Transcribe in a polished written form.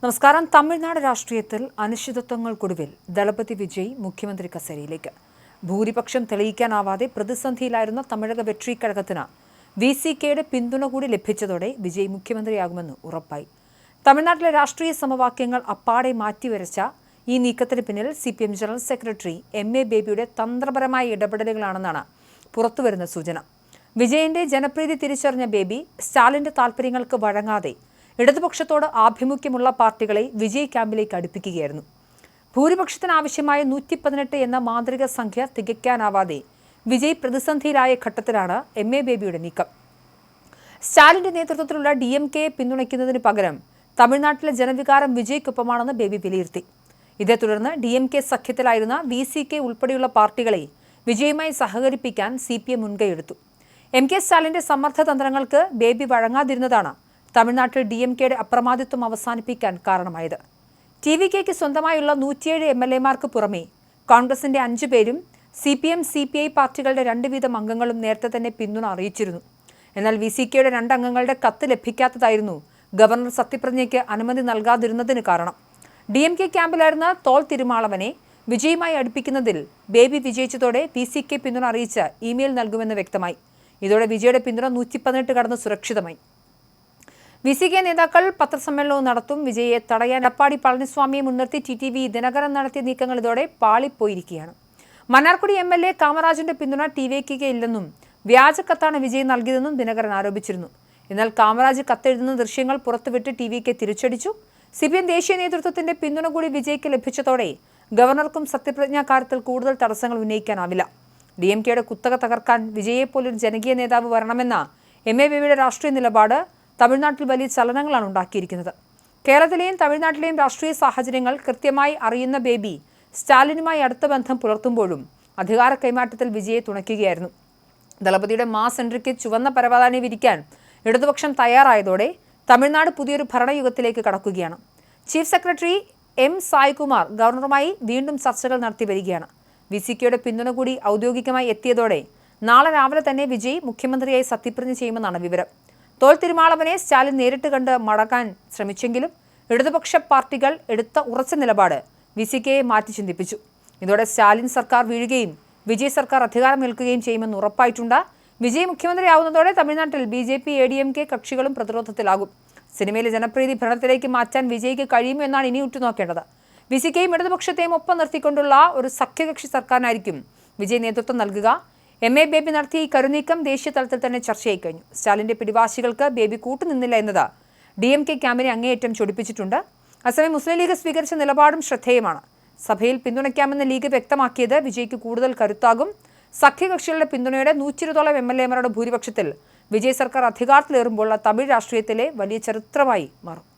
നമസ്കാരം. തമിഴ്നാട് രാഷ്ട്രീയത്തിൽ അനിശ്ചിതത്വങ്ങൾക്കൊടുവിൽ ദളപതി വിജയ് മുഖ്യമന്ത്രി കസേരയിലേക്ക്. ഭൂരിപക്ഷം തെളിയിക്കാനാവാതെ പ്രതിസന്ധിയിലായിരുന്ന തമിഴക വെട്രി കഴകത്തിന് VCKയുടെ പിന്തുണ കൂടി ലഭിച്ചതോടെ വിജയ് മുഖ്യമന്ത്രിയാകുമെന്ന് ഉറപ്പായി. തമിഴ്നാട്ടിലെ രാഷ്ട്രീയ സമവാക്യങ്ങൾ അപ്പാടെ മാറ്റിവരച്ച ഈ നീക്കത്തിന് പിന്നിൽ CPM ജനറൽ സെക്രട്ടറി MA ബേബിയുടെ തന്ത്രപരമായ ഇടപെടലുകളാണെന്നാണ് പുറത്തുവരുന്ന സൂചന. വിജയന്റെ ജനപ്രീതി തിരിച്ചറിഞ്ഞ ബേബി സ്റ്റാലിന്റെ താൽപ്പര്യങ്ങൾക്ക് വഴങ്ങാതെ ഇടതുപക്ഷത്തോട് ആഭിമുഖ്യമുള്ള പാർട്ടികളെ വിജയ് ക്യാമ്പിലേക്ക് അടുപ്പിക്കുകയായിരുന്നു. ഭൂരിപക്ഷത്തിനാവശ്യമായ 118 എന്ന മാന്ത്രിക സംഖ്യ തികയ്ക്കാനാവാതെ വിജയ് പ്രതിസന്ധിയിലായ ഘട്ടത്തിലാണ് MA ബേബിയുടെ നീക്കം. സ്റ്റാലിന്റെ നേതൃത്വത്തിലുള്ള DMKയെ പിന്തുണയ്ക്കുന്നതിന് പകരം തമിഴ്നാട്ടിലെ ജനവികാരം വിജയ്ക്കൊപ്പമാണെന്ന് ബേബി വിലയിരുത്തി. ഇതേ തുടർന്ന് DMK സഖ്യത്തിലായിരുന്ന VCK ഉൾപ്പെടെയുള്ള പാർട്ടികളെ വിജയുമായി സഹകരിപ്പിക്കാൻ CPM മുൻകൈയെടുത്തു. MK സ്റ്റാലിന്റെ സമ്മർദ്ദ തന്ത്രങ്ങൾക്ക് ബേബി വഴങ്ങാതിരുന്നതാണ് തമിഴ്നാട്ടിൽ DMKയുടെ അപ്രമാദിത്വം അവസാനിപ്പിക്കാൻ കാരണമായത്. TVKയ്ക്ക് സ്വന്തമായുള്ള 107 MLAമാർക്ക് പുറമെ കോൺഗ്രസിന്റെ 5 പേരും CPM CPI പാർട്ടികളുടെ 2 വീതം അംഗങ്ങളും നേരത്തെ തന്നെ പിന്തുണ അറിയിച്ചിരുന്നു. എന്നാൽ VCKയുടെ 2 അംഗങ്ങളുടെ കത്ത് ലഭിക്കാത്തതായിരുന്നു ഗവർണർ സത്യപ്രതിജ്ഞയ്ക്ക് അനുമതി നൽകാതിരുന്നതിന് കാരണം. DMK ക്യാമ്പിലായിരുന്ന തോൾ തിരുമാളവനെ വിജയുമായി അടുപ്പിക്കുന്നതിൽ ബേബി വിജയിച്ചതോടെ VCK പിന്തുണ അറിയിച്ച് ഇമെയിൽ നൽകുമെന്ന് വ്യക്തമായി. ഇതോടെ വിജയുടെ പിന്തുണ 118 കടന്ന് സുരക്ഷിതമായി. VCK നേതാക്കൾ പത്രസമ്മേളനവും നടത്തും. വിജയെ തടയാൻ എടപ്പാടി പളനിസ്വാമിയെ മുൻനിർത്തി TTV ദിനകരൻ നടത്തിയ നീക്കങ്ങൾ ഇതോടെ പാളിപ്പോയിരിക്കുകയാണ്. മന്നാർക്കുടി MLA കാമരാജിന്റെ പിന്തുണ TVKയ്ക്ക് ഇല്ലെന്നും വ്യാജക്കത്താണ് വിജയ് നൽകിയതെന്നും ദിനകരൻ ആരോപിച്ചിരുന്നു. എന്നാൽ കാമരാജ് കത്തെഴുതുന്ന ദൃശ്യങ്ങൾ പുറത്തുവിട്ട് TVK തിരിച്ചടിച്ചു. CPM ദേശീയ നേതൃത്വത്തിന്റെ പിന്തുണ കൂടി വിജയ്ക്ക് ലഭിച്ചതോടെ ഗവർണർക്കും സത്യപ്രതിജ്ഞാ കാര്യത്തിൽ കൂടുതൽ തടസ്സങ്ങൾ ഉന്നയിക്കാനാവില്ല. DMKയുടെ കുത്തക തകർക്കാൻ വിജയെപ്പോലൊരു ജനകീയ നേതാവ് വരണമെന്ന MA ബേബിയുടെ രാഷ്ട്രീയ നിലപാട് തമിഴ്നാട്ടിൽ വലിയ ചലനങ്ങളാണ് ഉണ്ടാക്കിയിരിക്കുന്നത്. കേരളത്തിലെയും തമിഴ്നാട്ടിലെയും രാഷ്ട്രീയ സാഹചര്യങ്ങൾ കൃത്യമായി അറിയുന്ന ബേബി സ്റ്റാലിനുമായി അടുത്ത ബന്ധം പുലർത്തുമ്പോഴും അധികാര കൈമാറ്റത്തിൽ വിജയെ തുണയ്ക്കുകയായിരുന്നു. ദളപതിയുടെ മാസ് എൻട്രിക്ക് ചുവന്ന പരവതാനി വിരിക്കാൻ ഇടതുപക്ഷം തയ്യാറായതോടെ തമിഴ്നാട് പുതിയൊരു ഭരണയുഗത്തിലേക്ക് കടക്കുകയാണ്. ചീഫ് സെക്രട്ടറി M സായ്കുമാർ ഗവർണറുമായി വീണ്ടും ചർച്ചകൾ നടത്തി വരികയാണ്. VCKയുടെ പിന്തുണ കൂടി ഔദ്യോഗികമായി എത്തിയതോടെ നാളെ രാവിലെ തന്നെ വിജയ് മുഖ്യമന്ത്രിയായി സത്യപ്രതിജ്ഞ ചെയ്യുമെന്നാണ് വിവരം. തോൾ തിരുമാളവനെ സ്റ്റാലിൻ നേരിട്ട് കണ്ട് മടക്കാൻ ശ്രമിച്ചെങ്കിലും ഇടതുപക്ഷ പാർട്ടികൾ എടുത്ത ഉറച്ച നിലപാട് VCKയെ മാറ്റി ചിന്തിപ്പിച്ചു. ഇതോടെ സ്റ്റാലിൻ സർക്കാർ വീഴുകയും വിജയ് സർക്കാർ അധികാരമേൽക്കുകയും ചെയ്യുമെന്ന് ഉറപ്പായിട്ടുണ്ട്. വിജയ് മുഖ്യമന്ത്രിയാവുന്നതോടെ തമിഴ്നാട്ടിൽ BJP ADMK കക്ഷികളും പ്രതിരോധത്തിലാകും. സിനിമയിലെ ജനപ്രീതി ഭരണത്തിലേക്ക് മാറ്റാൻ വിജയ്ക്ക് കഴിയുമോ എന്നാണ് ഇനി ഉറ്റുനോക്കേണ്ടത്. VCKയും ഇടതുപക്ഷത്തെയും ഒപ്പം നിർത്തിക്കൊണ്ടുള്ള ഒരു സഖ്യകക്ഷി സർക്കാരിനായിരിക്കും വിജയ് നേതൃത്വം നൽകുക. MA ബേബി നടത്തിയ ഈ കരുനീക്കം ദേശീയ തലത്തിൽ തന്നെ ചർച്ചയായി കഴിഞ്ഞു. സ്റ്റാലിന്റെ പിടിവാശികൾക്ക് ബേബി കൂട്ടുനിന്നില്ല എന്നത് DMK ക്യാമ്പിനെ അങ്ങേയറ്റം ചൊടിപ്പിച്ചിട്ടുണ്ട്. അസമയം മുസ്ലിം ലീഗ് സ്വീകരിച്ച നിലപാടും ശ്രദ്ധേയമാണ്. സഭയിൽ പിന്തുണയ്ക്കാമെന്ന് ലീഗ് വ്യക്തമാക്കിയത് വിജയ്ക്ക് കൂടുതൽ കരുത്താകും. സഖ്യകക്ഷികളുടെ പിന്തുണയോടെ 120ഓളം MLAമാരുടെ ഭൂരിപക്ഷത്തിൽ വിജയ് സർക്കാർ അധികാരത്തിലേറുമ്പോൾ തമിഴ് രാഷ്ട്രീയത്തിലെ വലിയ ചരിത്രമായി മാറും.